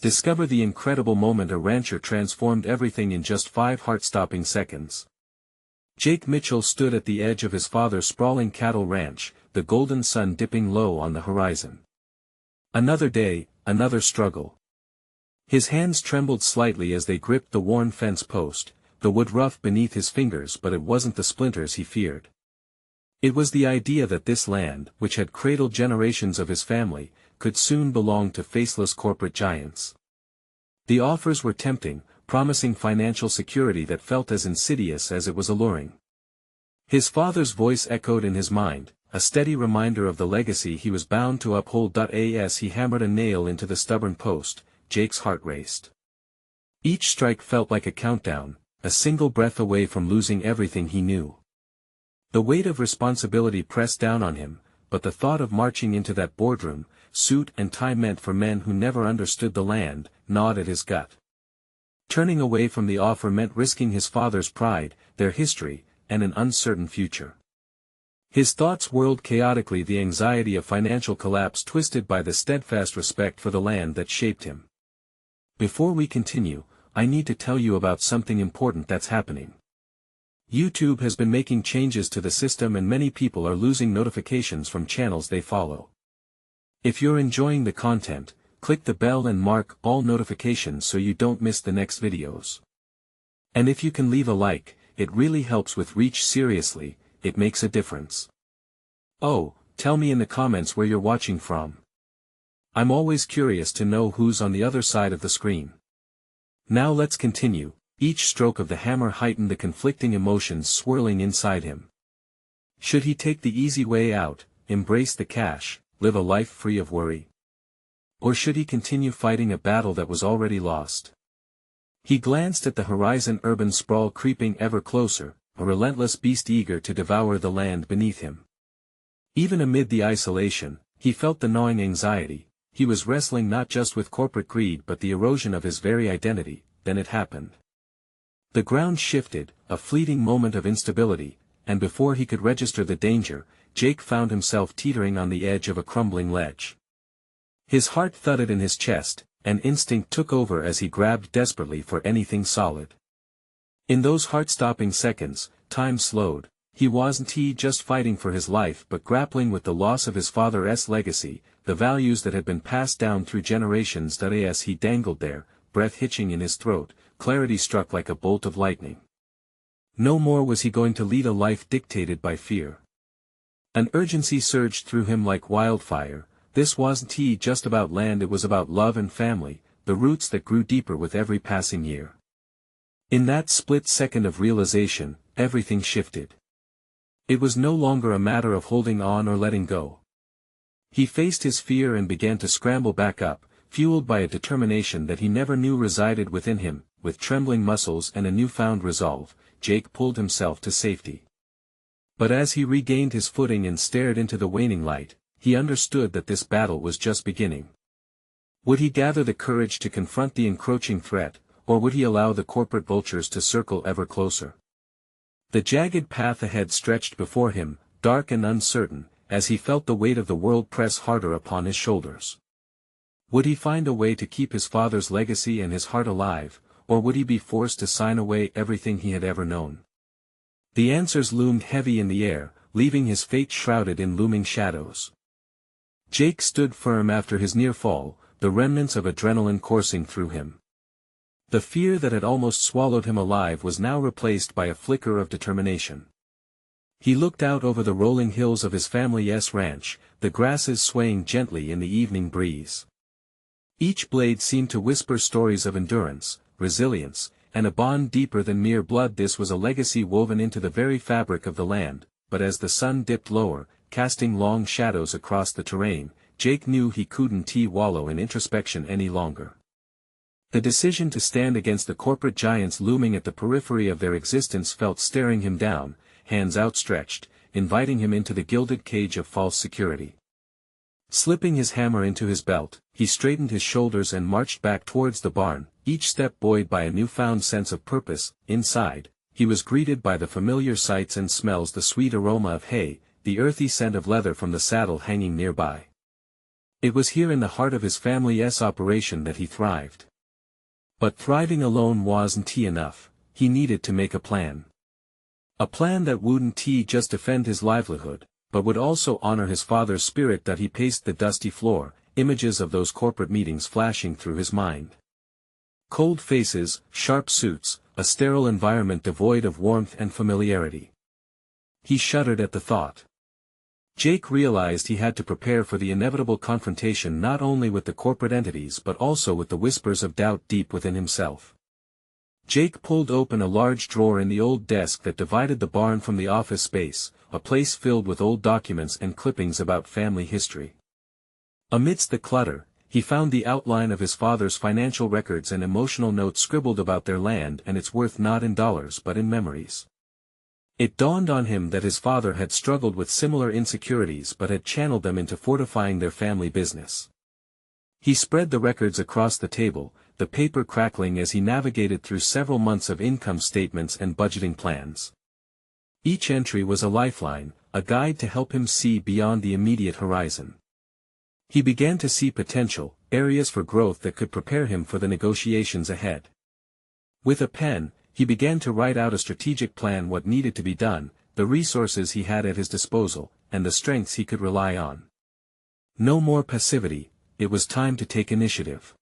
Discover the incredible moment a rancher transformed everything in just 5 heart-stopping seconds. Jake Mitchell stood at the edge of his father's sprawling cattle ranch, the golden sun dipping low on the horizon. Another day, another struggle. His hands trembled slightly as they gripped the worn fence post, the wood rough beneath his fingers, but it wasn't the splinters he feared. It was the idea that this land, which had cradled generations of his family, could soon belong to faceless corporate giants. The offers were tempting, promising financial security that felt as insidious as it was alluring. His father's voice echoed in his mind, a steady reminder of the legacy he was bound to uphold. As he hammered a nail into the stubborn post, Jake's heart raced. Each strike felt like a countdown, a single breath away from losing everything he knew. The weight of responsibility pressed down on him, but the thought of marching into that boardroom, suit and tie meant for men who never understood the land, gnawed at his gut. Turning away from the offer meant risking his father's pride, their history, and an uncertain future. His thoughts whirled chaotically, the anxiety of financial collapse twisted by the steadfast respect for the land that shaped him. Before we continue, I need to tell you about something important that's happening. YouTube has been making changes to the system and many people are losing notifications from channels they follow. If you're enjoying the content, click the bell and mark all notifications so you don't miss the next videos. And if you can leave a like, it really helps with reach. Seriously, it makes a difference. Oh, tell me in the comments where you're watching from. I'm always curious to know who's on the other side of the screen. Now let's continue. Each stroke of the hammer heightened the conflicting emotions swirling inside him. Should he take the easy way out, embrace the cash, live a life free of worry? Or should he continue fighting a battle that was already lost? He glanced at the horizon, urban sprawl creeping ever closer, a relentless beast eager to devour the land beneath him. Even amid the isolation, he felt the gnawing anxiety. He was wrestling not just with corporate greed but the erosion of his very identity. Then it happened. The ground shifted, a fleeting moment of instability, and before he could register the danger, Jake found himself teetering on the edge of a crumbling ledge. His heart thudded in his chest, and instinct took over as he grabbed desperately for anything solid. In those heart-stopping seconds, time slowed. He wasn't just fighting for his life but grappling with the loss of his father's legacy, the values that had been passed down through generations. As he dangled there, breath hitching in his throat, clarity struck like a bolt of lightning. No more was he going to lead a life dictated by fear. An urgency surged through him like wildfire. This wasn't just about land, it was about love and family, the roots that grew deeper with every passing year. In that split second of realization, everything shifted. It was no longer a matter of holding on or letting go. He faced his fear and began to scramble back up, fueled by a determination that he never knew resided within him. With trembling muscles and a newfound resolve, Jake pulled himself to safety. But as he regained his footing and stared into the waning light, he understood that this battle was just beginning. Would he gather the courage to confront the encroaching threat, or would he allow the corporate vultures to circle ever closer? The jagged path ahead stretched before him, dark and uncertain, as he felt the weight of the world press harder upon his shoulders. Would he find a way to keep his father's legacy and his heart alive, or would he be forced to sign away everything he had ever known? The answers loomed heavy in the air, leaving his fate shrouded in looming shadows. Jake stood firm after his near fall, the remnants of adrenaline coursing through him. The fear that had almost swallowed him alive was now replaced by a flicker of determination. He looked out over the rolling hills of his family's ranch, the grasses swaying gently in the evening breeze. Each blade seemed to whisper stories of endurance, resilience, and a bond deeper than mere blood. This was a legacy woven into the very fabric of the land, but as the sun dipped lower, casting long shadows across the terrain, Jake knew he couldn't wallow in introspection any longer. The decision to stand against the corporate giants looming at the periphery of their existence felt staring him down, hands outstretched, inviting him into the gilded cage of false security. Slipping his hammer into his belt, he straightened his shoulders and marched back towards the barn, each step buoyed by a newfound sense of purpose. Inside, he was greeted by the familiar sights and smells: the sweet aroma of hay, the earthy scent of leather from the saddle hanging nearby. It was here in the heart of his family's operation that he thrived. But thriving alone wasn't enough, he needed to make a plan. A plan that wouldn't just defend his livelihood, but would also honor his father's spirit. That he paced the dusty floor, images of those corporate meetings flashing through his mind. Cold faces, sharp suits, a sterile environment devoid of warmth and familiarity. He shuddered at the thought. Jake realized he had to prepare for the inevitable confrontation not only with the corporate entities but also with the whispers of doubt deep within himself. Jake pulled open a large drawer in the old desk that divided the barn from the office space, a place filled with old documents and clippings about family history. Amidst the clutter, he found the outline of his father's financial records and emotional notes scribbled about their land and its worth not in dollars but in memories. It dawned on him that his father had struggled with similar insecurities but had channeled them into fortifying their family business. He spread the records across the table, the paper crackling as he navigated through several months of income statements and budgeting plans. Each entry was a lifeline, a guide to help him see beyond the immediate horizon. He began to see potential, areas for growth that could prepare him for the negotiations ahead. With a pen, he began to write out a strategic plan: what needed to be done, the resources he had at his disposal, and the strengths he could rely on. No more passivity, it was time to take initiative.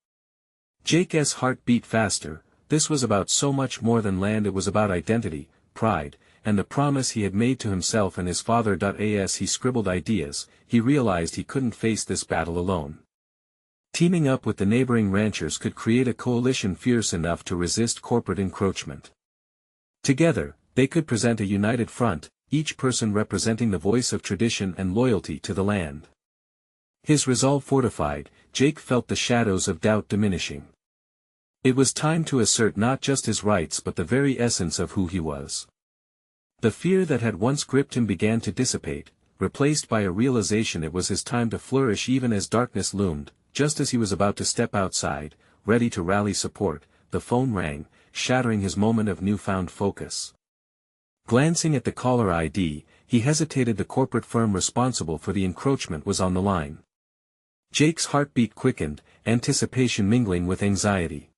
Jake's heart beat faster. This was about so much more than land. It was about identity, pride, and the promise he had made to himself and his father. As he scribbled ideas, he realized he couldn't face this battle alone. Teaming up with the neighboring ranchers could create a coalition fierce enough to resist corporate encroachment. Together, they could present a united front, each person representing the voice of tradition and loyalty to the land. His resolve fortified, Jake felt the shadows of doubt diminishing. It was time to assert not just his rights but the very essence of who he was. The fear that had once gripped him began to dissipate, replaced by a realization it was his time to flourish. Even as darkness loomed, just as he was about to step outside, ready to rally support, the phone rang, shattering his moment of newfound focus. Glancing at the caller ID, he hesitated. The corporate firm responsible for the encroachment was on the line. Jake's heartbeat quickened, anticipation mingling with anxiety.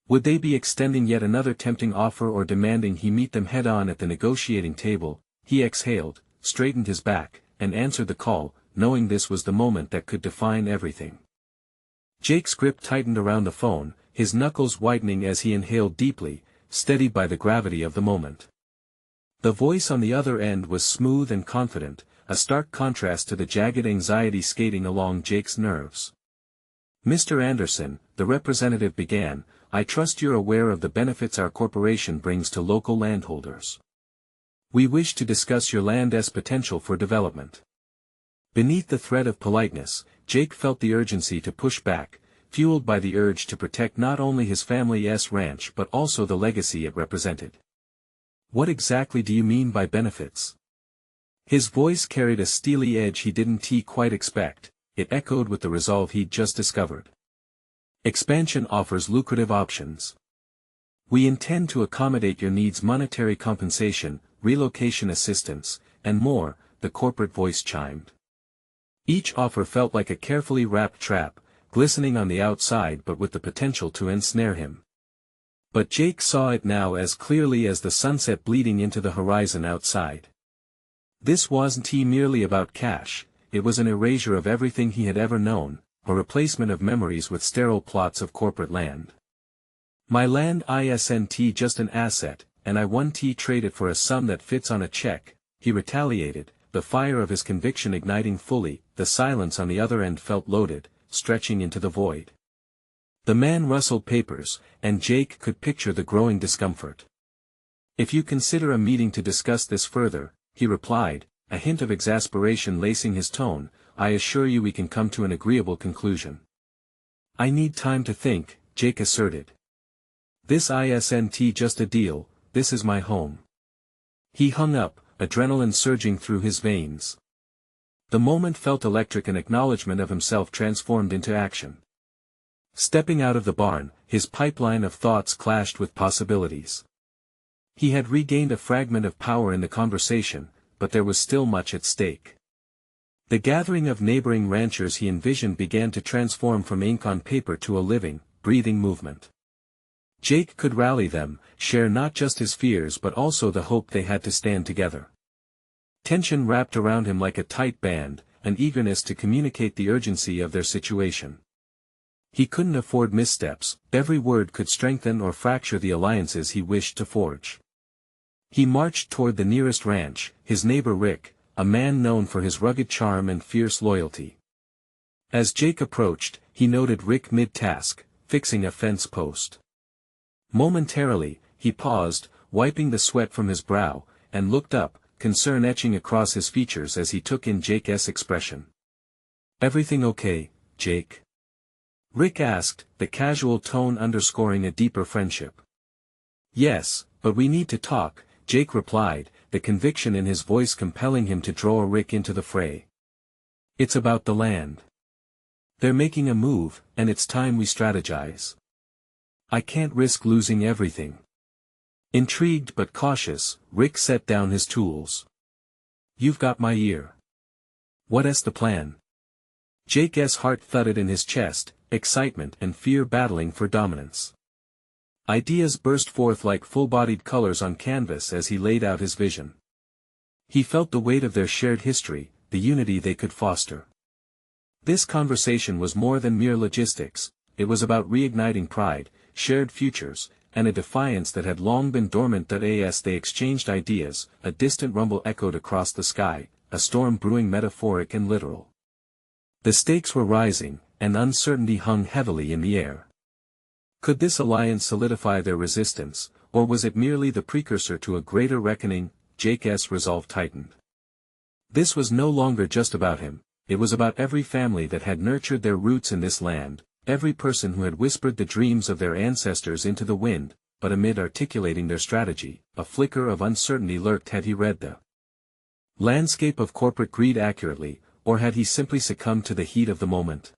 Would they be extending yet another tempting offer or demanding he meet them head-on at the negotiating table? He exhaled, straightened his back, and answered the call, knowing this was the moment that could define everything. Jake's grip tightened around the phone, his knuckles whitening as he inhaled deeply, steadied by the gravity of the moment. The voice on the other end was smooth and confident, a stark contrast to the jagged anxiety skating along Jake's nerves. "Mr. Anderson," the representative began, "I trust you're aware of the benefits our corporation brings to local landholders. We wish to discuss your land's potential for development." Beneath the threat of politeness, Jake felt the urgency to push back, fueled by the urge to protect not only his family's ranch but also the legacy it represented. "What exactly do you mean by benefits?" His voice carried a steely edge he didn't quite expect. It echoed with the resolve he'd just discovered. "Expansion offers lucrative options. We intend to accommodate your needs: monetary compensation, relocation assistance, and more," the corporate voice chimed. Each offer felt like a carefully wrapped trap, glistening on the outside but with the potential to ensnare him. But Jake saw it now as clearly as the sunset bleeding into the horizon outside. This wasn't merely about cash, it was an erasure of everything he had ever known, a replacement of memories with sterile plots of corporate land. "My land isn't just an asset, and I won't trade it for a sum that fits on a check," he retaliated, the fire of his conviction igniting fully. The silence on the other end felt loaded, stretching into the void. The man rustled papers, and Jake could picture the growing discomfort. "If you consider a meeting to discuss this further," he replied, a hint of exasperation lacing his tone, "I assure you we can come to an agreeable conclusion." "I need time to think," Jake asserted. "This isn't just a deal, this is my home." He hung up, adrenaline surging through his veins. The moment felt electric, an acknowledgement of himself transformed into action. Stepping out of the barn, his pipeline of thoughts clashed with possibilities. He had regained a fragment of power in the conversation, but there was still much at stake. The gathering of neighboring ranchers he envisioned began to transform from ink on paper to a living, breathing movement. Jake could rally them, share not just his fears but also the hope they had to stand together. Tension wrapped around him like a tight band, an eagerness to communicate the urgency of their situation. He couldn't afford missteps, every word could strengthen or fracture the alliances he wished to forge. He marched toward the nearest ranch, his neighbor Rick, a man known for his rugged charm and fierce loyalty. As Jake approached, he noted Rick mid-task, fixing a fence post. Momentarily, he paused, wiping the sweat from his brow, and looked up, concern etching across his features as he took in Jake's expression. "Everything okay, Jake?" Rick asked, the casual tone underscoring a deeper friendship. "Yes, but we need to talk," Jake replied, the conviction in his voice compelling him to draw Rick into the fray. "It's about the land. They're making a move, and it's time we strategize. I can't risk losing everything." Intrigued but cautious, Rick set down his tools. "You've got my ear. What's the plan?" Jake's heart thudded in his chest, excitement and fear battling for dominance. Ideas burst forth like full-bodied colors on canvas as he laid out his vision. He felt the weight of their shared history, the unity they could foster. This conversation was more than mere logistics, it was about reigniting pride, shared futures, and a defiance that had long been dormant. As they exchanged ideas, a distant rumble echoed across the sky, a storm brewing, metaphoric and literal. The stakes were rising, and uncertainty hung heavily in the air. Could this alliance solidify their resistance, or was it merely the precursor to a greater reckoning? Jake's resolve tightened. This was no longer just about him, it was about every family that had nurtured their roots in this land, every person who had whispered the dreams of their ancestors into the wind, but amid articulating their strategy, a flicker of uncertainty lurked. Had he read the landscape of corporate greed accurately, or had he simply succumbed to the heat of the moment?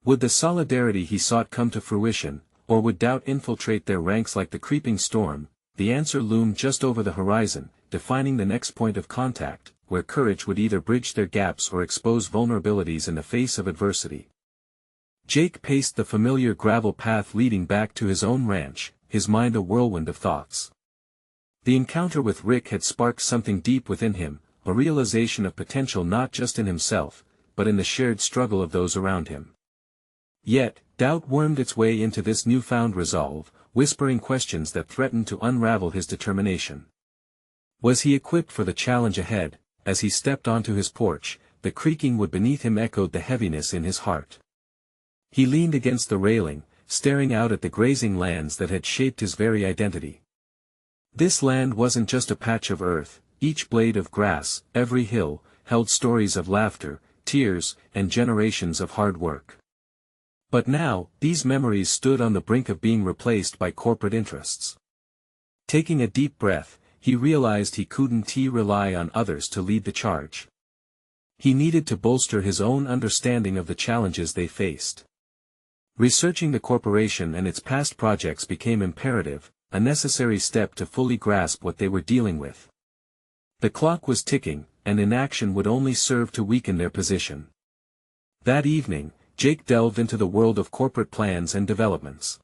Would the solidarity he sought come to fruition, or would doubt infiltrate their ranks like the creeping storm? The answer loomed just over the horizon, defining the next point of contact, where courage would either bridge their gaps or expose vulnerabilities in the face of adversity. Jake paced the familiar gravel path leading back to his own ranch, his mind a whirlwind of thoughts. The encounter with Rick had sparked something deep within him, a realization of potential not just in himself, but in the shared struggle of those around him. Yet, doubt wormed its way into this newfound resolve, whispering questions that threatened to unravel his determination. Was he equipped for the challenge ahead? As he stepped onto his porch, the creaking wood beneath him echoed the heaviness in his heart. He leaned against the railing, staring out at the grazing lands that had shaped his very identity. This land wasn't just a patch of earth, each blade of grass, every hill, held stories of laughter, tears, and generations of hard work. But now, these memories stood on the brink of being replaced by corporate interests. Taking a deep breath, he realized he couldn't rely on others to lead the charge. He needed to bolster his own understanding of the challenges they faced. Researching the corporation and its past projects became imperative, a necessary step to fully grasp what they were dealing with. The clock was ticking, and inaction would only serve to weaken their position. That evening, Jake delved into the world of corporate plans and developments.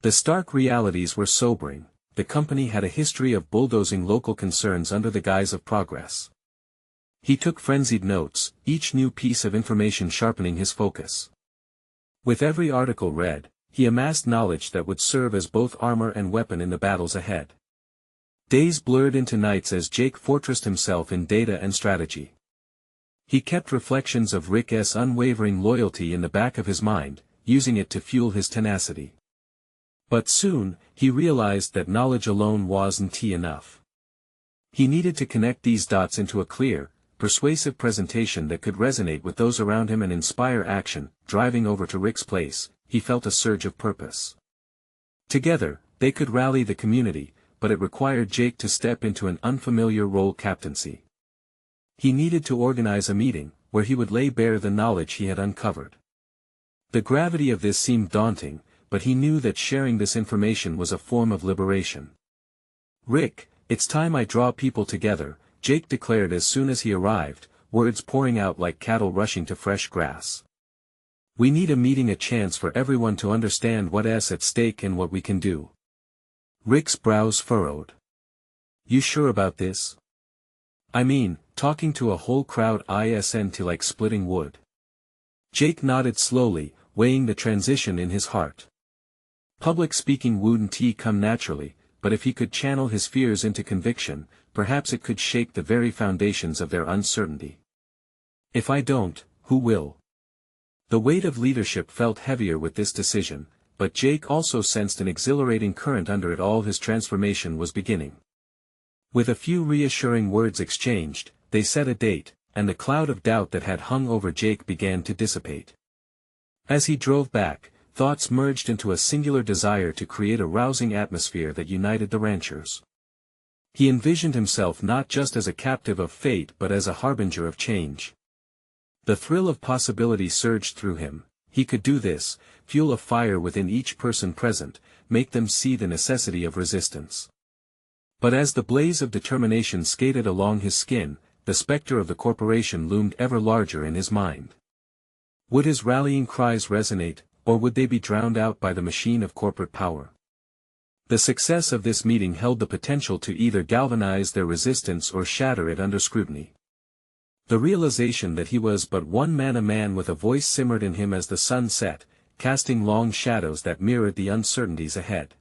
The stark realities were sobering. The company had a history of bulldozing local concerns under the guise of progress. He took frenzied notes, each new piece of information sharpening his focus. With every article read, he amassed knowledge that would serve as both armor and weapon in the battles ahead. Days blurred into nights as Jake fortressed himself in data and strategy. He kept reflections of Rick's unwavering loyalty in the back of his mind, using it to fuel his tenacity. But soon, he realized that knowledge alone wasn't enough. He needed to connect these dots into a clear, persuasive presentation that could resonate with those around him and inspire action. Driving over to Rick's place, he felt a surge of purpose. Together, they could rally the community, but it required Jake to step into an unfamiliar role: captaincy. He needed to organize a meeting, where he would lay bare the knowledge he had uncovered. The gravity of this seemed daunting, but he knew that sharing this information was a form of liberation. "Rick, it's time I draw people together," Jake declared as soon as he arrived, words pouring out like cattle rushing to fresh grass. "We need a meeting, a chance for everyone to understand what's at stake and what we can do." Rick's brows furrowed. "You sure about this? I mean, talking to a whole crowd isn't like splitting wood." Jake nodded slowly, weighing the transition in his heart. Public speaking wouldn't come naturally, but if he could channel his fears into conviction, perhaps it could shake the very foundations of their uncertainty. "If I don't, who will?" The weight of leadership felt heavier with this decision, but Jake also sensed an exhilarating current under it all. His transformation was beginning. With a few reassuring words exchanged, they set a date, and the cloud of doubt that had hung over Jake began to dissipate. As he drove back, thoughts merged into a singular desire to create a rousing atmosphere that united the ranchers. He envisioned himself not just as a captive of fate but as a harbinger of change. The thrill of possibility surged through him. He could do this, fuel a fire within each person present, make them see the necessity of resistance. But as the blaze of determination skated along his skin, the specter of the corporation loomed ever larger in his mind. Would his rallying cries resonate, or would they be drowned out by the machine of corporate power? The success of this meeting held the potential to either galvanize their resistance or shatter it under scrutiny. The realization that he was but one man, a man with a voice, simmered in him as the sun set, casting long shadows that mirrored the uncertainties ahead.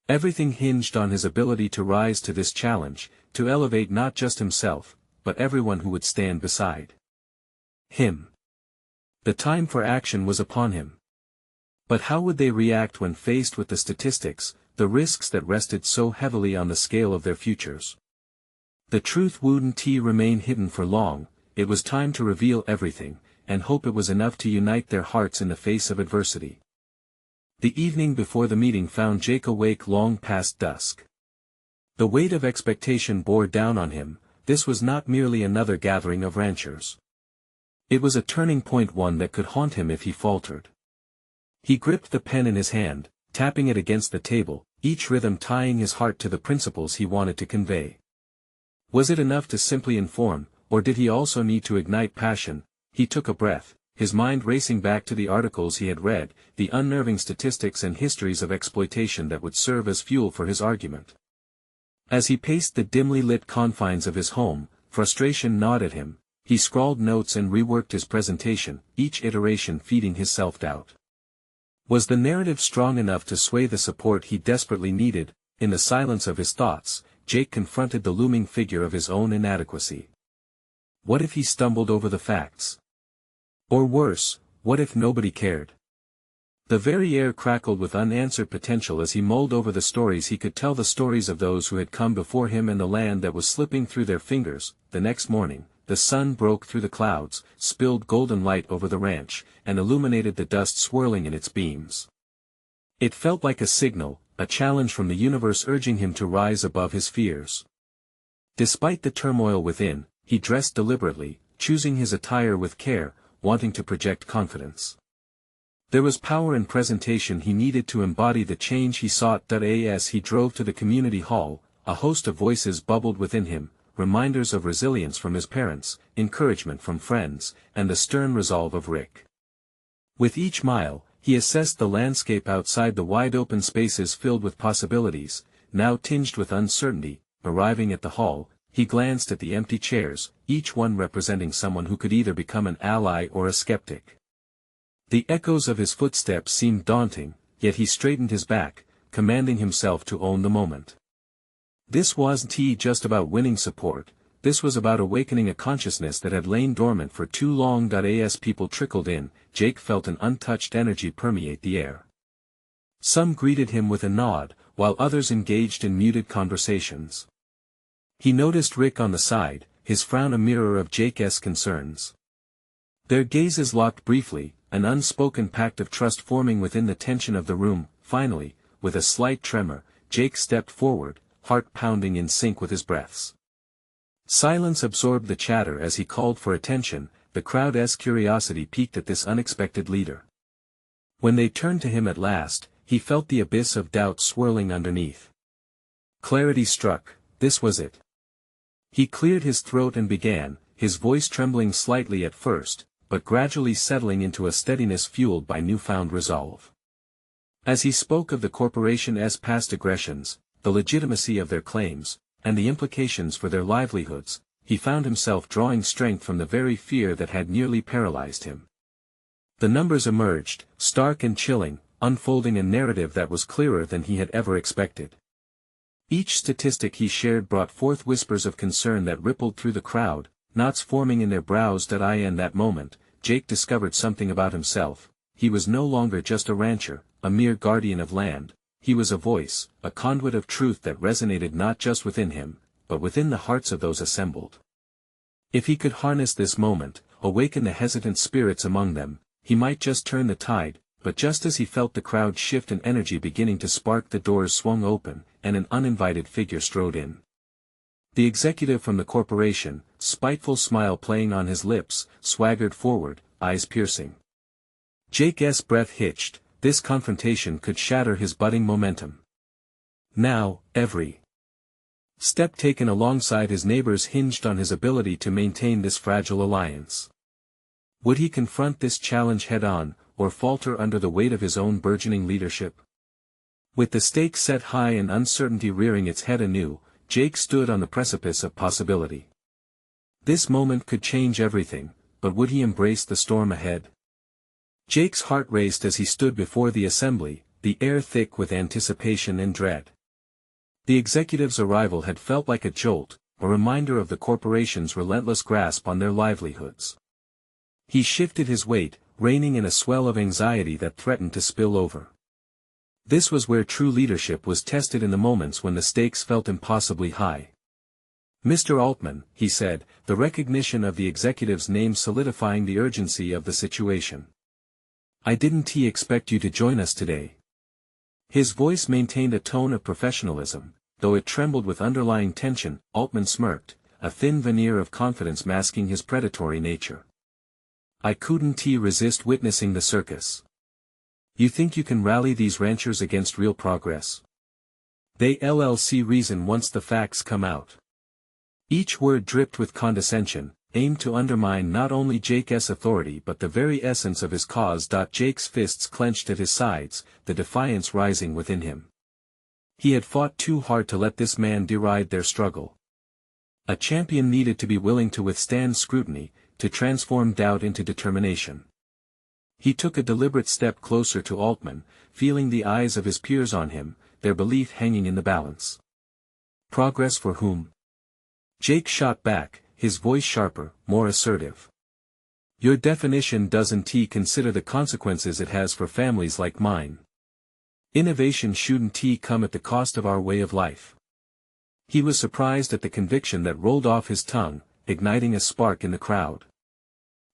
Everything hinged on his ability to rise to this challenge, to elevate not just himself, but everyone who would stand beside him. The time for action was upon him. But how would they react when faced with the statistics, the risks that rested so heavily on the scale of their futures? The truth wouldn't remain hidden for long. It was time to reveal everything, and hope it was enough to unite their hearts in the face of adversity. The evening before the meeting found Jake awake long past dusk. The weight of expectation bore down on him. This was not merely another gathering of ranchers. It was a turning point, one that could haunt him if he faltered. He gripped the pen in his hand, tapping it against the table, each rhythm tying his heart to the principles he wanted to convey. Was it enough to simply inform, or did he also need to ignite passion? He took a breath, his mind racing back to the articles he had read, the unnerving statistics and histories of exploitation that would serve as fuel for his argument. As he paced the dimly lit confines of his home, frustration gnawed at him. He scrawled notes and reworked his presentation, each iteration feeding his self-doubt. Was the narrative strong enough to sway the support he desperately needed? In the silence of his thoughts, Jake confronted the looming figure of his own inadequacy. What if he stumbled over the facts? Or worse, what if nobody cared? The very air crackled with unanswered potential as he mulled over the stories he could tell, the stories of those who had come before him and the land that was slipping through their fingers. The next morning, the sun broke through the clouds, spilled golden light over the ranch, and illuminated the dust swirling in its beams. It felt like a signal, a challenge from the universe urging him to rise above his fears. Despite the turmoil within, he dressed deliberately, choosing his attire with care, wanting to project confidence. There was power in presentation he needed to embody the change he sought. As he drove to the community hall, a host of voices bubbled within him, reminders of resilience from his parents, encouragement from friends, and the stern resolve of Rick. With each mile, he assessed the landscape outside, the wide-open spaces filled with possibilities, now tinged with uncertainty. Arriving at the hall, he glanced at the empty chairs, each one representing someone who could either become an ally or a skeptic. The echoes of his footsteps seemed daunting, yet he straightened his back, commanding himself to own the moment. This wasn't just about winning support, this was about awakening a consciousness that had lain dormant for too long. As people trickled in, Jake felt an untouched energy permeate the air. Some greeted him with a nod, while others engaged in muted conversations. He noticed Rick on the side, his frown a mirror of Jake's concerns. Their gazes locked briefly, an unspoken pact of trust forming within the tension of the room. Finally, with a slight tremor, Jake stepped forward, heart pounding in sync with his breaths. Silence absorbed the chatter as he called for attention. The crowd's curiosity piqued at this unexpected leader. When they turned to him at last, he felt the abyss of doubt swirling underneath. Clarity struck. This was it. He cleared his throat and began, his voice trembling slightly at first, but gradually settling into a steadiness fueled by newfound resolve. As he spoke of the corporation's past aggressions, the legitimacy of their claims, and the implications for their livelihoods, he found himself drawing strength from the very fear that had nearly paralyzed him. The numbers emerged, stark and chilling, unfolding a narrative that was clearer than he had ever expected. Each statistic he shared brought forth whispers of concern that rippled through the crowd, knots forming in their brows. In that moment, Jake discovered something about himself. He was no longer just a rancher, a mere guardian of land. He was a voice, a conduit of truth that resonated not just within him, but within the hearts of those assembled. If he could harness this moment, awaken the hesitant spirits among them, he might just turn the tide. But just as he felt the crowd shift and energy beginning to spark, the doors swung open, and an uninvited figure strode in. The executive from the corporation, spiteful smile playing on his lips, swaggered forward, eyes piercing. Jake's breath hitched. This confrontation could shatter his budding momentum. Now, every step taken alongside his neighbors hinged on his ability to maintain this fragile alliance. Would he confront this challenge head-on, or falter under the weight of his own burgeoning leadership? With the stakes set high and uncertainty rearing its head anew, Jake stood on the precipice of possibility. This moment could change everything, but would he embrace the storm ahead? Jake's heart raced as he stood before the assembly, the air thick with anticipation and dread. The executive's arrival had felt like a jolt, a reminder of the corporation's relentless grasp on their livelihoods. He shifted his weight, reining in a swell of anxiety that threatened to spill over. This was where true leadership was tested, in the moments when the stakes felt impossibly high. "Mr. Altman," he said, the recognition of the executive's name solidifying the urgency of the situation. "I didn't expect you to join us today." His voice maintained a tone of professionalism, though it trembled with underlying tension. Altman smirked, a thin veneer of confidence masking his predatory nature. "I couldn't resist witnessing the circus. You think you can rally these ranchers against real progress? They'll reason once the facts come out." Each word dripped with condescension, aimed to undermine not only Jake's authority but the very essence of his cause. Jake's fists clenched at his sides, the defiance rising within him. He had fought too hard to let this man deride their struggle. A champion needed to be willing to withstand scrutiny, to transform doubt into determination. He took a deliberate step closer to Altman, feeling the eyes of his peers on him, their belief hanging in the balance. "Progress for whom?" Jake shot back, his voice sharper, more assertive. "Your definition doesn't consider the consequences it has for families like mine. Innovation shouldn't come at the cost of our way of life." He was surprised at the conviction that rolled off his tongue, igniting a spark in the crowd.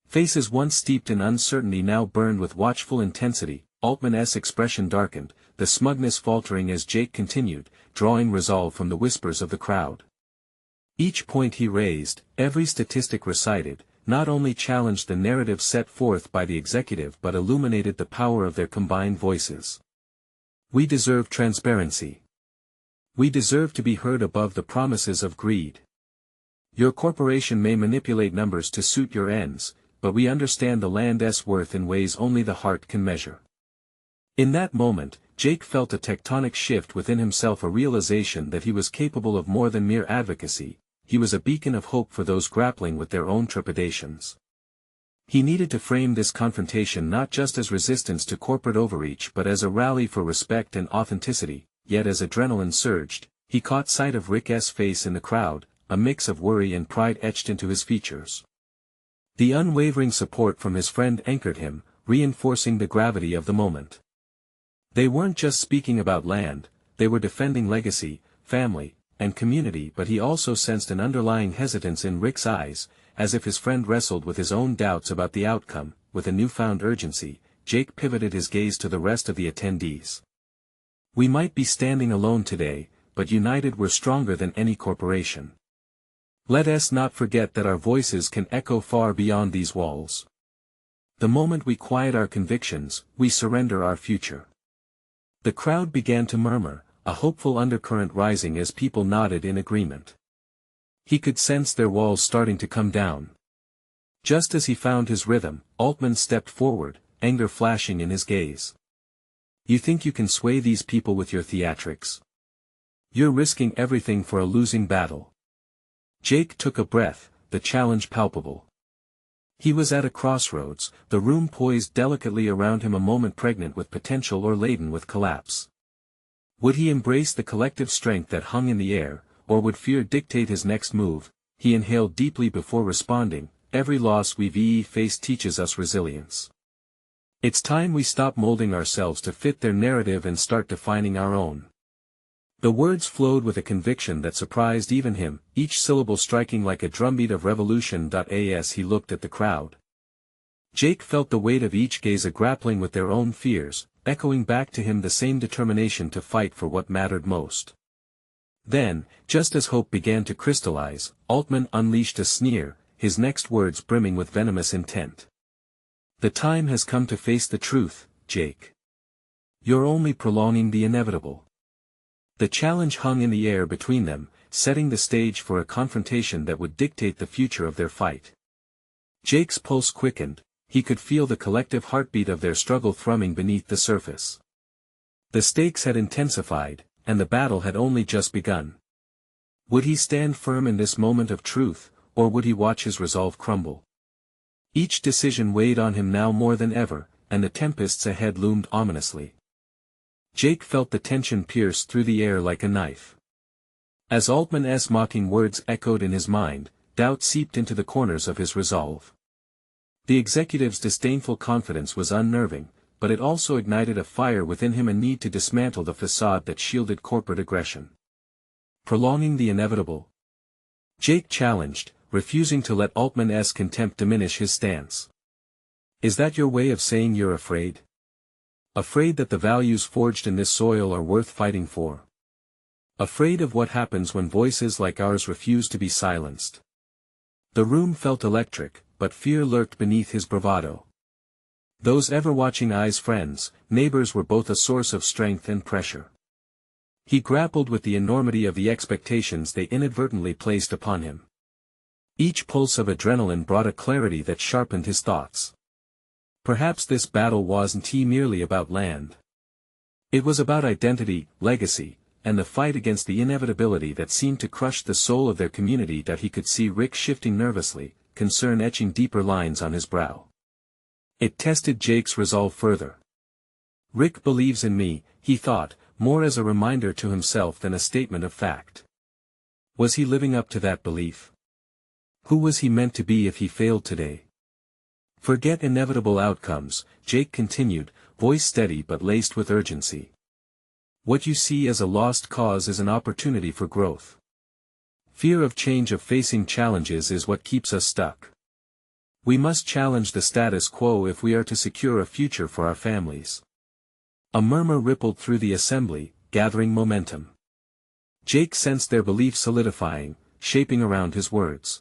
Faces once steeped in uncertainty now burned with watchful intensity. Altman's expression darkened, the smugness faltering as Jake continued, drawing resolve from the whispers of the crowd. Each point he raised, every statistic recited, not only challenged the narrative set forth by the executive but illuminated the power of their combined voices. "We deserve transparency. We deserve to be heard above the promises of greed. Your corporation may manipulate numbers to suit your ends, but we understand the land's worth in ways only the heart can measure." In that moment, Jake felt a tectonic shift within himself, a realization that he was capable of more than mere advocacy. He was a beacon of hope for those grappling with their own trepidations. He needed to frame this confrontation not just as resistance to corporate overreach but as a rally for respect and authenticity. Yet as adrenaline surged, he caught sight of Rick's face in the crowd, a mix of worry and pride etched into his features. The unwavering support from his friend anchored him, reinforcing the gravity of the moment. They weren't just speaking about land, they were defending legacy, family, and community. But he also sensed an underlying hesitance in Rick's eyes, as if his friend wrestled with his own doubts about the outcome. With a newfound urgency, Jake pivoted his gaze to the rest of the attendees. "We might be standing alone today, but united we're stronger than any corporation. Let us not forget that our voices can echo far beyond these walls. The moment we quiet our convictions, we surrender our future." The crowd began to murmur, a hopeful undercurrent rising as people nodded in agreement. He could sense their walls starting to come down. Just as he found his rhythm, Altman stepped forward, anger flashing in his gaze. You think you can sway these people with your theatrics? You're risking everything for a losing battle. Jake took a breath, the challenge palpable. He was at a crossroads, the room poised delicately around him, a moment pregnant with potential or laden with collapse. Would he embrace the collective strength that hung in the air, or would fear dictate his next move? He inhaled deeply before responding. Every loss we've faced teaches us resilience. It's time we stop molding ourselves to fit their narrative and start defining our own. The words flowed with a conviction that surprised even him, each syllable striking like a drumbeat of revolution. As he looked at the crowd, Jake felt the weight of each gaze, grappling with their own fears, echoing back to him the same determination to fight for what mattered most. Then, just as hope began to crystallize, Altman unleashed a sneer, his next words brimming with venomous intent. The time has come to face the truth, Jake. You're only prolonging the inevitable. The challenge hung in the air between them, setting the stage for a confrontation that would dictate the future of their fight. Jake's pulse quickened, he could feel the collective heartbeat of their struggle thrumming beneath the surface. The stakes had intensified, and the battle had only just begun. Would he stand firm in this moment of truth, or would he watch his resolve crumble? Each decision weighed on him now more than ever, and the tempests ahead loomed ominously. Jake felt the tension pierce through the air like a knife. As Altman's mocking words echoed in his mind, doubt seeped into the corners of his resolve. The executive's disdainful confidence was unnerving, but it also ignited a fire within him, a need to dismantle the facade that shielded corporate aggression. Prolonging the inevitable? Jake challenged, refusing to let Altman's contempt diminish his stance. Is that your way of saying you're afraid? Afraid that the values forged in this soil are worth fighting for? Afraid of what happens when voices like ours refuse to be silenced? The room felt electric, but fear lurked beneath his bravado. Those ever-watching eyes, friends, neighbors, were both a source of strength and pressure. He grappled with the enormity of the expectations they inadvertently placed upon him. Each pulse of adrenaline brought a clarity that sharpened his thoughts. Perhaps this battle wasn't merely about land. It was about identity, legacy, and the fight against the inevitability that seemed to crush the soul of their community. He could see Rick shifting nervously, concern etching deeper lines on his brow. It tested Jake's resolve further. Rick believes in me, he thought, more as a reminder to himself than a statement of fact. Was he living up to that belief? Who was he meant to be if he failed today? Forget inevitable outcomes, Jake continued, voice steady but laced with urgency. What you see as a lost cause is an opportunity for growth. Fear of change, of facing challenges, is what keeps us stuck. We must challenge the status quo if we are to secure a future for our families. A murmur rippled through the assembly, gathering momentum. Jake sensed their belief solidifying, shaping around his words.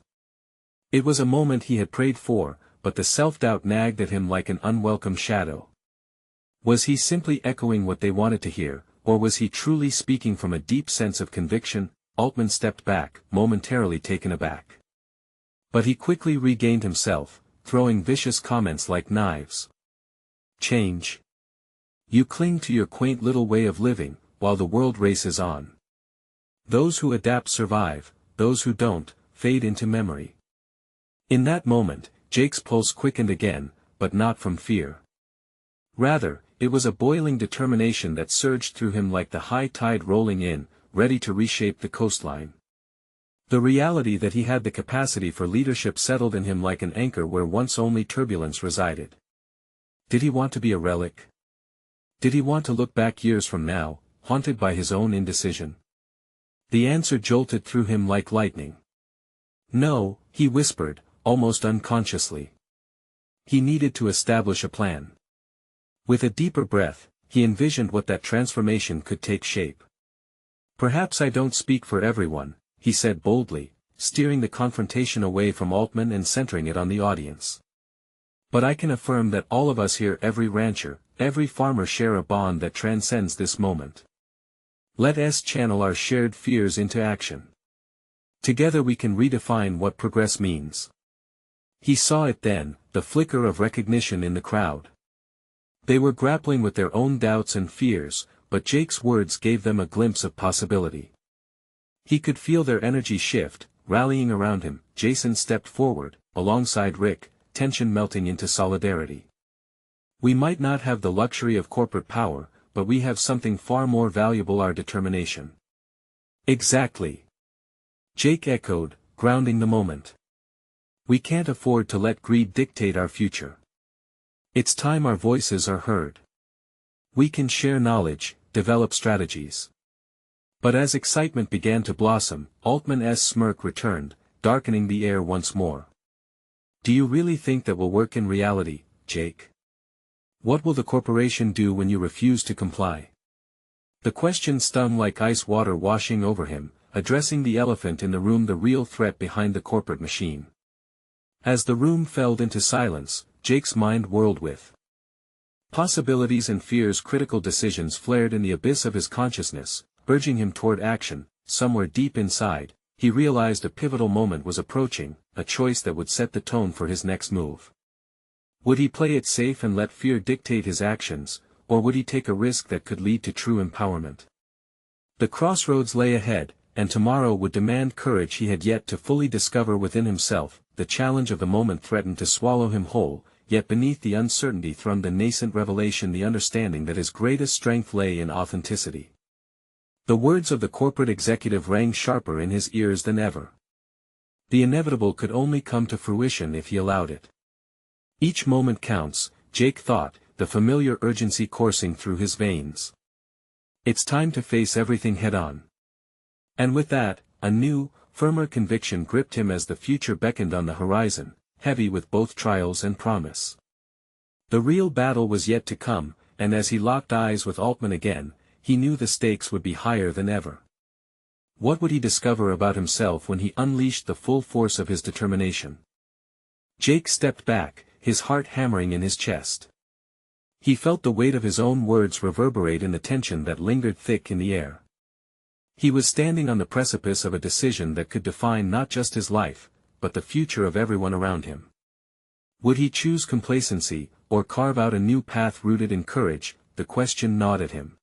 It was a moment he had prayed for, but the self-doubt nagged at him like an unwelcome shadow. Was he simply echoing what they wanted to hear, or was he truly speaking from a deep sense of conviction? Altman stepped back, momentarily taken aback. But he quickly regained himself, throwing vicious comments like knives. Change. You cling to your quaint little way of living, while the world races on. Those who adapt survive, those who don't, fade into memory. In that moment, Jake's pulse quickened again, but not from fear. Rather, it was a boiling determination that surged through him like the high tide rolling in, ready to reshape the coastline. The reality that he had the capacity for leadership settled in him like an anchor where once only turbulence resided. Did he want to be a relic? Did he want to look back years from now, haunted by his own indecision? The answer jolted through him like lightning. No, he whispered, almost unconsciously. He needed to establish a plan. With a deeper breath, he envisioned what that transformation could take shape. Perhaps I don't speak for everyone, he said boldly, steering the confrontation away from Altman and centering it on the audience. But I can affirm that all of us here, every rancher, every farmer, share a bond that transcends this moment. Let us channel our shared fears into action. Together we can redefine what progress means. He saw it then, the flicker of recognition in the crowd. They were grappling with their own doubts and fears, but Jake's words gave them a glimpse of possibility. He could feel their energy shift, rallying around him. Jason stepped forward, alongside Rick, tension melting into solidarity. We might not have the luxury of corporate power, but we have something far more valuable: our determination. Exactly. Jake echoed, grounding the moment. We can't afford to let greed dictate our future. It's time our voices are heard. We can share knowledge, develop strategies. But as excitement began to blossom, Altman's smirk returned, darkening the air once more. Do you really think that will work in reality, Jake? What will the corporation do when you refuse to comply? The question stung like ice water washing over him, addressing the elephant in the room, the real threat behind the corporate machine. As the room fell into silence, Jake's mind whirled with possibilities and fears. Critical decisions flared in the abyss of his consciousness, urging him toward action. Somewhere deep inside, he realized a pivotal moment was approaching, a choice that would set the tone for his next move. Would he play it safe and let fear dictate his actions, or would he take a risk that could lead to true empowerment? The crossroads lay ahead, and tomorrow would demand courage he had yet to fully discover within himself. The challenge of the moment threatened to swallow him whole, yet beneath the uncertainty thrummed a nascent revelation: the understanding that his greatest strength lay in authenticity. The words of the corporate executive rang sharper in his ears than ever. The inevitable could only come to fruition if he allowed it. Each moment counts, Jake thought, the familiar urgency coursing through his veins. It's time to face everything head-on. And with that, a new, firmer conviction gripped him as the future beckoned on the horizon, heavy with both trials and promise. The real battle was yet to come, and as he locked eyes with Altman again, he knew the stakes would be higher than ever. What would he discover about himself when he unleashed the full force of his determination? Jake stepped back, his heart hammering in his chest. He felt the weight of his own words reverberate in the tension that lingered thick in the air. He was standing on the precipice of a decision that could define not just his life, but the future of everyone around him. Would he choose complacency, or carve out a new path rooted in courage? The question gnawed at him.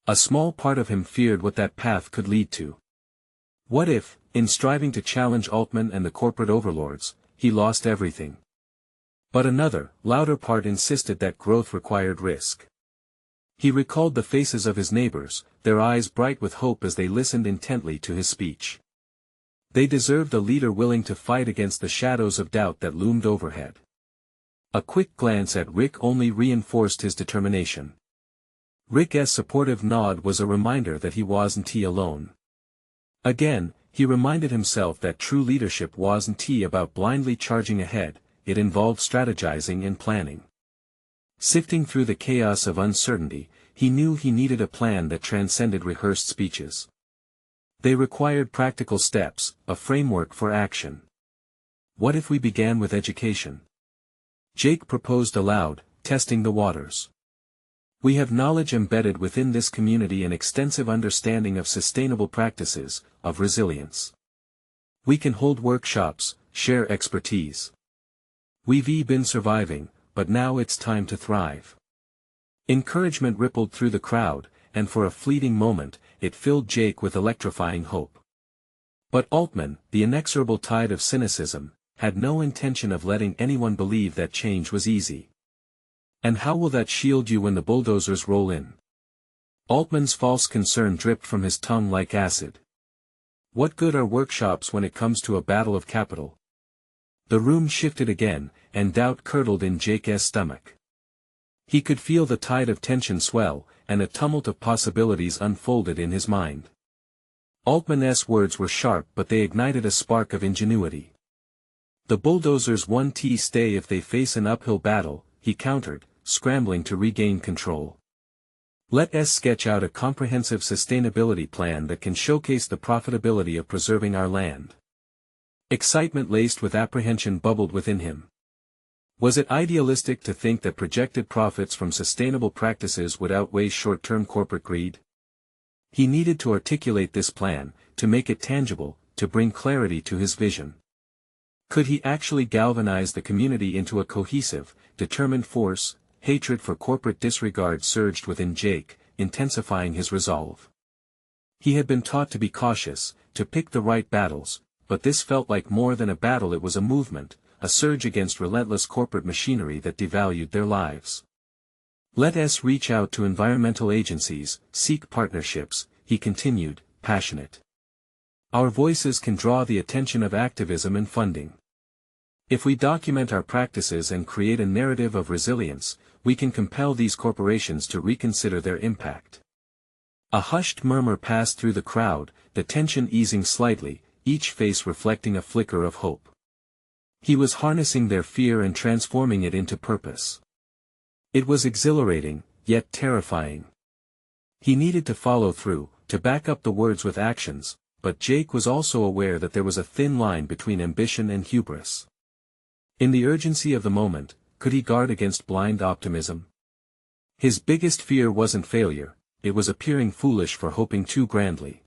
A small part of him feared what that path could lead to. What if, in striving to challenge Altman and the corporate overlords, he lost everything? But another, louder part insisted that growth required risk. He recalled the faces of his neighbors, their eyes bright with hope as they listened intently to his speech. They deserved a leader willing to fight against the shadows of doubt that loomed overhead. A quick glance at Rick only reinforced his determination. Rick's supportive nod was a reminder that he wasn't alone. Again, he reminded himself that true leadership wasn't about blindly charging ahead, it involved strategizing and planning. Sifting through the chaos of uncertainty, he knew he needed a plan that transcended rehearsed speeches. They required practical steps, a framework for action. What if we began with education? Jake proposed aloud, testing the waters. We have knowledge embedded within this community, an extensive understanding of sustainable practices, of resilience. We can hold workshops, share expertise. We've been surviving, but now it's time to thrive. Encouragement rippled through the crowd, and for a fleeting moment, it filled Jake with electrifying hope. But Altman, the inexorable tide of cynicism, had no intention of letting anyone believe that change was easy. And how will that shield you when the bulldozers roll in? Altman's false concern dripped from his tongue like acid. What good are workshops when it comes to a battle of capital? The room shifted again, and doubt curdled in Jake's stomach. He could feel the tide of tension swell, and a tumult of possibilities unfolded in his mind. Altman's words were sharp, but they ignited a spark of ingenuity. The bulldozers won't stay if they face an uphill battle, he countered, scrambling to regain control. Let's sketch out a comprehensive sustainability plan that can showcase the profitability of preserving our land. Excitement laced with apprehension bubbled within him. Was it idealistic to think that projected profits from sustainable practices would outweigh short-term corporate greed? He needed to articulate this plan, to make it tangible, to bring clarity to his vision. Could he actually galvanize the community into a cohesive, determined force? Hatred for corporate disregard surged within Jake, intensifying his resolve. He had been taught to be cautious, to pick the right battles, but this felt like more than a battle. It was a movement, a surge against relentless corporate machinery that devalued their lives. Let us reach out to environmental agencies, seek partnerships, he continued, passionate. Our voices can draw the attention of activism and funding. If we document our practices and create a narrative of resilience, we can compel these corporations to reconsider their impact. A hushed murmur passed through the crowd, the tension easing slightly, each face reflecting a flicker of hope. He was harnessing their fear and transforming it into purpose. It was exhilarating, yet terrifying. He needed to follow through, to back up the words with actions, but Jake was also aware that there was a thin line between ambition and hubris. In the urgency of the moment, could he guard against blind optimism? His biggest fear wasn't failure, it was appearing foolish for hoping too grandly.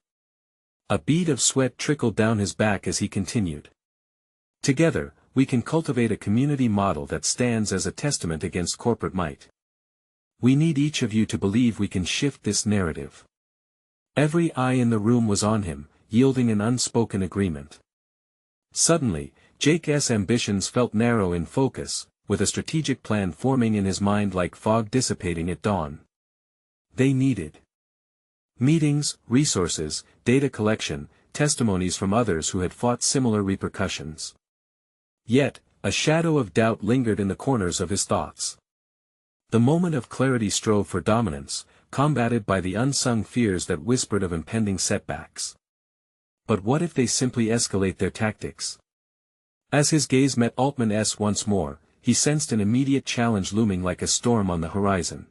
A bead of sweat trickled down his back as he continued. Together, we can cultivate a community model that stands as a testament against corporate might. We need each of you to believe we can shift this narrative. Every eye in the room was on him, yielding an unspoken agreement. Suddenly, Jake's ambitions felt narrow in focus, with a strategic plan forming in his mind like fog dissipating at dawn. They needed meetings, resources, data collection, testimonies from others who had fought similar repercussions. Yet, a shadow of doubt lingered in the corners of his thoughts. The moment of clarity strove for dominance, combated by the unsung fears that whispered of impending setbacks. But what if they simply escalate their tactics? As his gaze met Altman's once more, he sensed an immediate challenge looming like a storm on the horizon.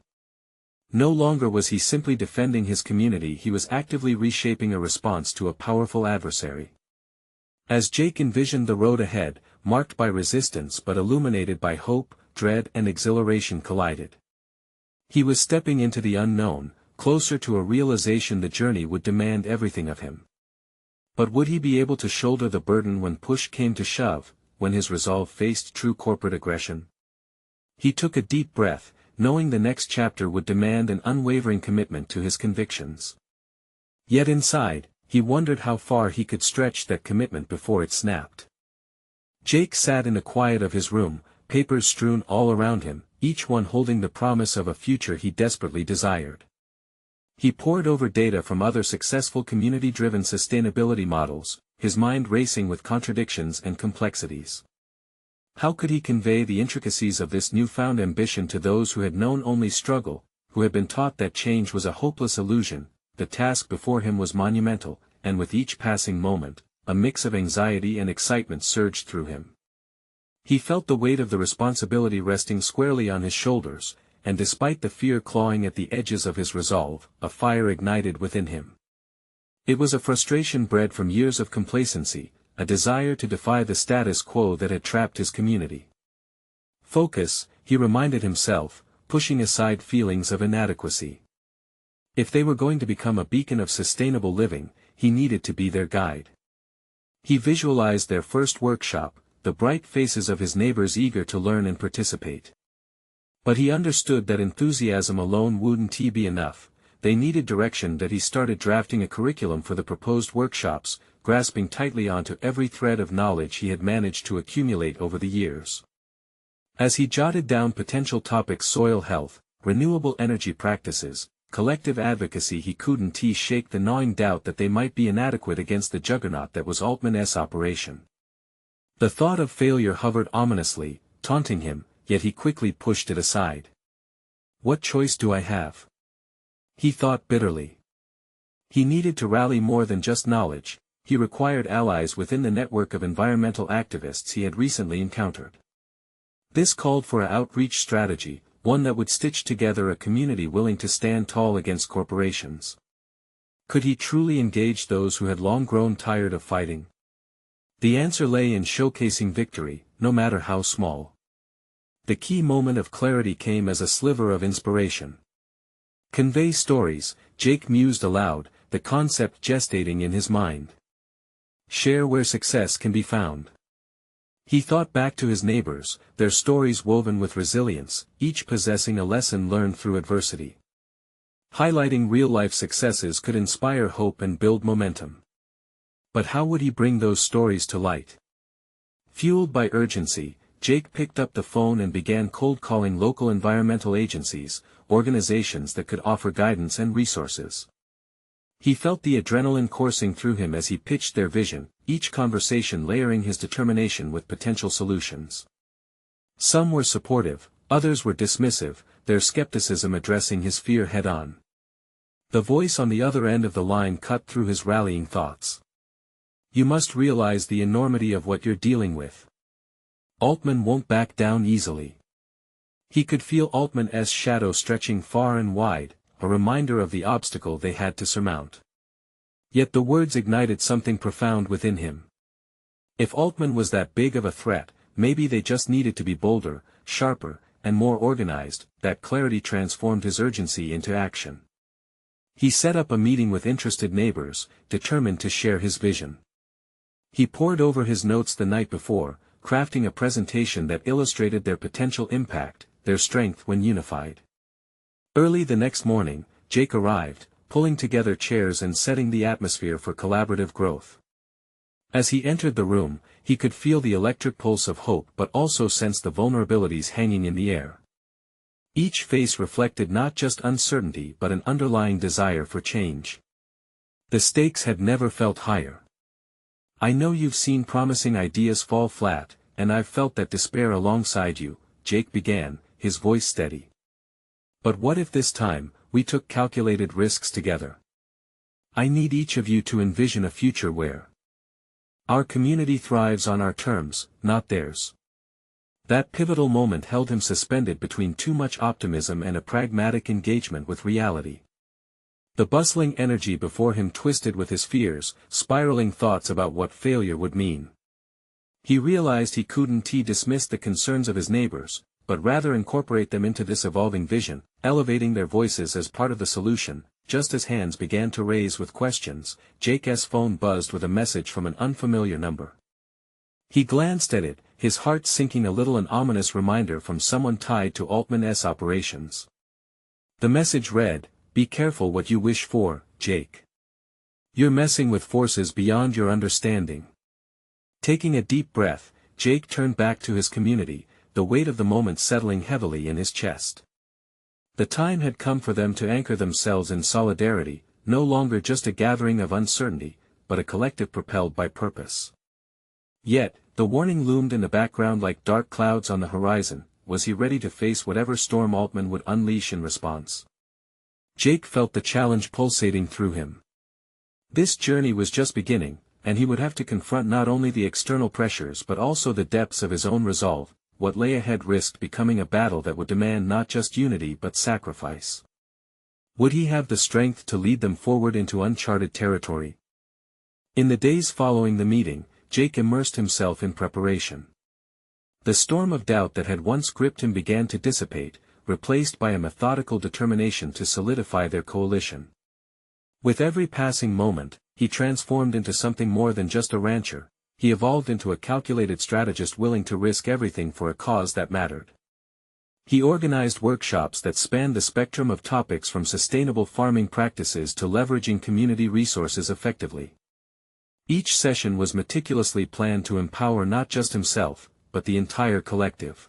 No longer was he simply defending his community, he was actively reshaping a response to a powerful adversary. As Jake envisioned the road ahead, marked by resistance but illuminated by hope, dread and exhilaration collided. He was stepping into the unknown, closer to a realization the journey would demand everything of him. But would he be able to shoulder the burden when push came to shove, when his resolve faced true corporate aggression? He took a deep breath, knowing the next chapter would demand an unwavering commitment to his convictions. Yet inside, he wondered how far he could stretch that commitment before it snapped. Jake sat in the quiet of his room, papers strewn all around him, each one holding the promise of a future he desperately desired. He pored over data from other successful community-driven sustainability models, his mind racing with contradictions and complexities. How could he convey the intricacies of this newfound ambition to those who had known only struggle, who had been taught that change was a hopeless illusion? The task before him was monumental, and with each passing moment, a mix of anxiety and excitement surged through him. He felt the weight of the responsibility resting squarely on his shoulders, and despite the fear clawing at the edges of his resolve, a fire ignited within him. It was a frustration bred from years of complacency, a desire to defy the status quo that had trapped his community. Focus, he reminded himself, pushing aside feelings of inadequacy. If they were going to become a beacon of sustainable living, he needed to be their guide. He visualized their first workshop, the bright faces of his neighbors eager to learn and participate. But he understood that enthusiasm alone wouldn't be enough, they needed direction. That he started drafting a curriculum for the proposed workshops, grasping tightly onto every thread of knowledge he had managed to accumulate over the years. As he jotted down potential topics: soil health, renewable energy practices, collective advocacy, he couldn't shake the gnawing doubt that they might be inadequate against the juggernaut that was Altman's operation. The thought of failure hovered ominously, taunting him, yet he quickly pushed it aside. What choice do I have? He thought bitterly. He needed to rally more than just knowledge, he required allies within the network of environmental activists he had recently encountered. This called for an outreach strategy, one that would stitch together a community willing to stand tall against corporations. Could he truly engage those who had long grown tired of fighting? The answer lay in showcasing victory, no matter how small. The key moment of clarity came as a sliver of inspiration. Convey stories, Jake mused aloud, the concept gestating in his mind. Share where success can be found. He thought back to his neighbors, their stories woven with resilience, each possessing a lesson learned through adversity. Highlighting real-life successes could inspire hope and build momentum. But how would he bring those stories to light? Fueled by urgency, Jake picked up the phone and began cold calling local environmental agencies, organizations that could offer guidance and resources. He felt the adrenaline coursing through him as he pitched their vision, each conversation layering his determination with potential solutions. Some were supportive, others were dismissive, their skepticism addressing his fear head-on. The voice on the other end of the line cut through his rallying thoughts. You must realize the enormity of what you're dealing with. Altman won't back down easily. He could feel Altman's shadow stretching far and wide, a reminder of the obstacle they had to surmount. Yet the words ignited something profound within him. If Altman was that big of a threat, maybe they just needed to be bolder, sharper, and more organized. That clarity transformed his urgency into action. He set up a meeting with interested neighbors, determined to share his vision. He pored over his notes the night before, crafting a presentation that illustrated their potential impact, their strength when unified. Early the next morning, Jake arrived, pulling together chairs and setting the atmosphere for collaborative growth. As he entered the room, he could feel the electric pulse of hope but also sensed the vulnerabilities hanging in the air. Each face reflected not just uncertainty but an underlying desire for change. The stakes had never felt higher. I know you've seen promising ideas fall flat, and I've felt that despair alongside you, Jake began, his voice steady. But what if this time, we took calculated risks together? I need each of you to envision a future where our community thrives on our terms, not theirs. That pivotal moment held him suspended between too much optimism and a pragmatic engagement with reality. The bustling energy before him twisted with his fears, spiraling thoughts about what failure would mean. He realized he couldn't dismiss the concerns of his neighbors, but rather incorporate them into this evolving vision, elevating their voices as part of the solution. Just as hands began to raise with questions, Jake's phone buzzed with a message from an unfamiliar number. He glanced at it, his heart sinking a little, an ominous reminder from someone tied to Altman's operations. The message read, "Be careful what you wish for, Jake. You're messing with forces beyond your understanding." Taking a deep breath, Jake turned back to his community, the weight of the moment settling heavily in his chest. The time had come for them to anchor themselves in solidarity, no longer just a gathering of uncertainty, but a collective propelled by purpose. Yet, the warning loomed in the background like dark clouds on the horizon. Was he ready to face whatever storm Altman would unleash in response? Jake felt the challenge pulsating through him. This journey was just beginning, and he would have to confront not only the external pressures but also the depths of his own resolve. What lay ahead risked becoming a battle that would demand not just unity but sacrifice. Would he have the strength to lead them forward into uncharted territory? In the days following the meeting, Jake immersed himself in preparation. The storm of doubt that had once gripped him began to dissipate, replaced by a methodical determination to solidify their coalition. With every passing moment, he transformed into something more than just a rancher. He evolved into a calculated strategist willing to risk everything for a cause that mattered. He organized workshops that spanned the spectrum of topics from sustainable farming practices to leveraging community resources effectively. Each session was meticulously planned to empower not just himself, but the entire collective.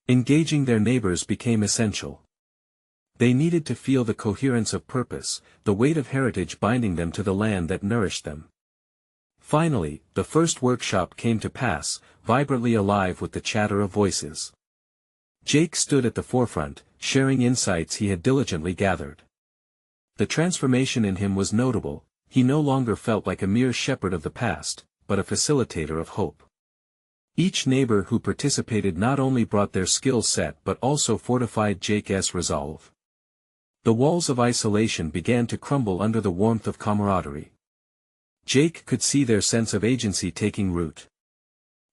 Engaging their neighbors became essential. They needed to feel the coherence of purpose, the weight of heritage binding them to the land that nourished them. Finally, the first workshop came to pass, vibrantly alive with the chatter of voices. Jake stood at the forefront, sharing insights he had diligently gathered. The transformation in him was notable. He no longer felt like a mere shepherd of the past, but a facilitator of hope. Each neighbor who participated not only brought their skill set but also fortified Jake's resolve. The walls of isolation began to crumble under the warmth of camaraderie. Jake could see their sense of agency taking root.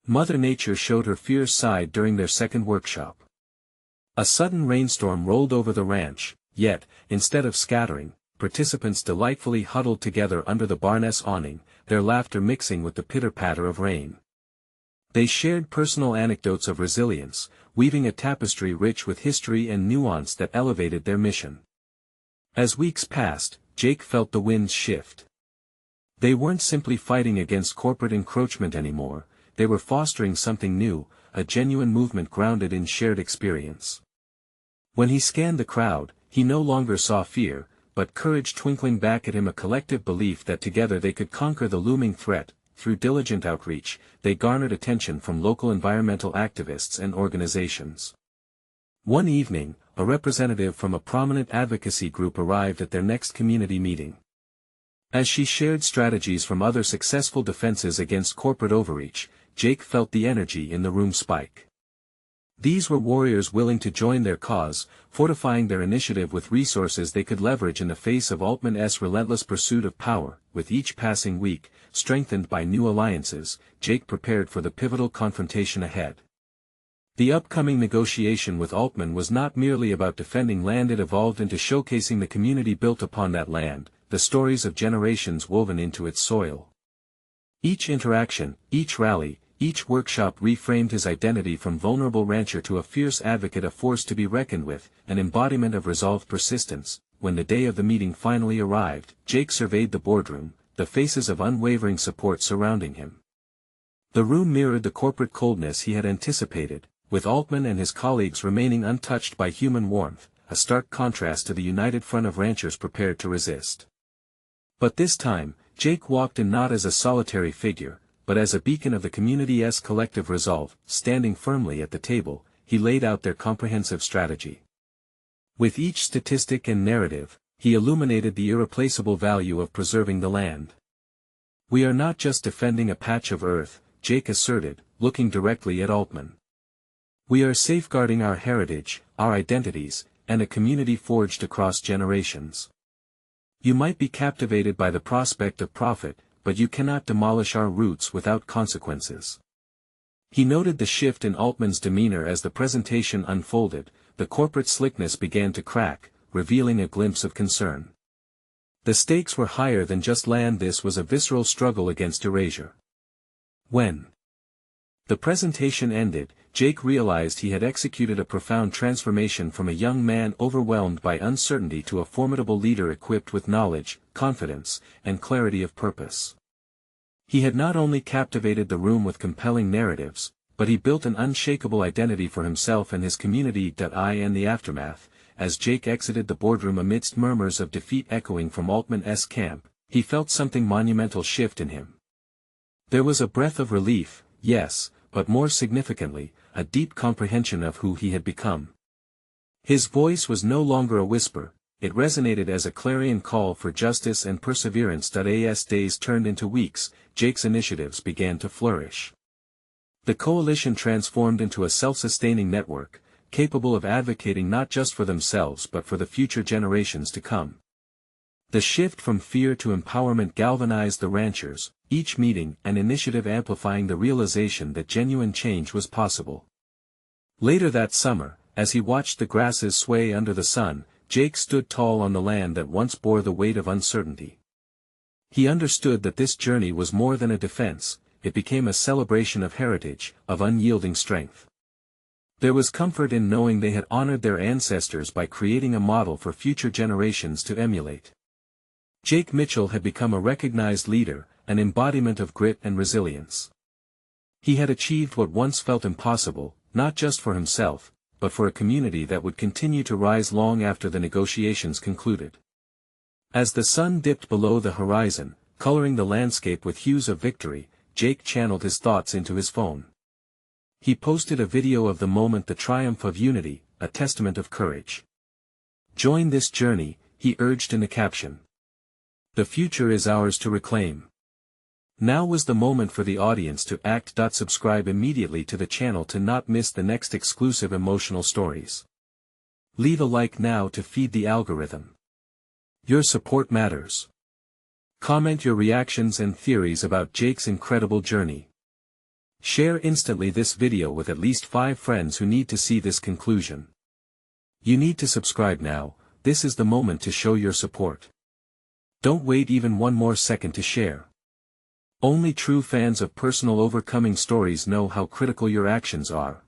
Mother Nature showed her fierce side during their second workshop. A sudden rainstorm rolled over the ranch, yet, instead of scattering, participants delightfully huddled together under the barn's awning, their laughter mixing with the pitter-patter of rain. They shared personal anecdotes of resilience, weaving a tapestry rich with history and nuance that elevated their mission. As weeks passed, Jake felt the winds shift. They weren't simply fighting against corporate encroachment anymore, they were fostering something new, a genuine movement grounded in shared experience. When he scanned the crowd, he no longer saw fear, but courage twinkling back at him, a collective belief that together they could conquer the looming threat. Through diligent outreach, they garnered attention from local environmental activists and organizations. One evening, a representative from a prominent advocacy group arrived at their next community meeting. As she shared strategies from other successful defenses against corporate overreach, Jake felt the energy in the room spike. These were warriors willing to join their cause, fortifying their initiative with resources they could leverage in the face of Altman's relentless pursuit of power. With each passing week, strengthened by new alliances, Jake prepared for the pivotal confrontation ahead. The upcoming negotiation with Altman was not merely about defending land, it evolved into showcasing the community built upon that land, the stories of generations woven into its soil. Each interaction, each rally, each workshop reframed his identity from vulnerable rancher to a fierce advocate, a force to be reckoned with, an embodiment of resolved persistence. When the day of the meeting finally arrived, Jake surveyed the boardroom, the faces of unwavering support surrounding him. The room mirrored the corporate coldness he had anticipated, with Altman and his colleagues remaining untouched by human warmth, a stark contrast to the united front of ranchers prepared to resist. But this time, Jake walked in not as a solitary figure, but as a beacon of the community's collective resolve. Standing firmly at the table, he laid out their comprehensive strategy. With each statistic and narrative, he illuminated the irreplaceable value of preserving the land. "We are not just defending a patch of earth," Jake asserted, looking directly at Altman. "We are safeguarding our heritage, our identities, and a community forged across generations. You might be captivated by the prospect of profit, but you cannot demolish our roots without consequences." He noted the shift in Altman's demeanor as the presentation unfolded. The corporate slickness began to crack, revealing a glimpse of concern. The stakes were higher than just land. This was a visceral struggle against erasure. When the presentation ended, Jake realized he had executed a profound transformation from a young man overwhelmed by uncertainty to a formidable leader equipped with knowledge, confidence, and clarity of purpose. He had not only captivated the room with compelling narratives, but he built an unshakable identity for himself and his community. In the aftermath, as Jake exited the boardroom amidst murmurs of defeat echoing from Altman's camp, he felt something monumental shift in him. There was a breath of relief, yes, but more significantly, a deep comprehension of who he had become. His voice was no longer a whisper, it resonated as a clarion call for justice and perseverance. As days turned into weeks, Jake's initiatives began to flourish. The coalition transformed into a self-sustaining network, capable of advocating not just for themselves but for the future generations to come. The shift from fear to empowerment galvanized the ranchers, each meeting and initiative amplifying the realization that genuine change was possible. Later that summer, as he watched the grasses sway under the sun, Jake stood tall on the land that once bore the weight of uncertainty. He understood that this journey was more than a defense, it became a celebration of heritage, of unyielding strength. There was comfort in knowing they had honored their ancestors by creating a model for future generations to emulate. Jake Mitchell had become a recognized leader, an embodiment of grit and resilience. He had achieved what once felt impossible, not just for himself, but for a community that would continue to rise long after the negotiations concluded. As the sun dipped below the horizon, coloring the landscape with hues of victory, Jake channeled his thoughts into his phone. He posted a video of the moment, the triumph of unity, a testament of courage. "Join this journey," he urged in a caption. "The future is ours to reclaim." Now was the moment for the audience to act. Subscribe immediately to the channel to not miss the next exclusive emotional stories. Leave a like now to feed the algorithm. Your support matters. Comment your reactions and theories about Jake's incredible journey. Share instantly this video with at least 5 friends who need to see this conclusion. You need to subscribe now, this is the moment to show your support. Don't wait even one more second to share. Only true fans of personal overcoming stories know how critical your actions are.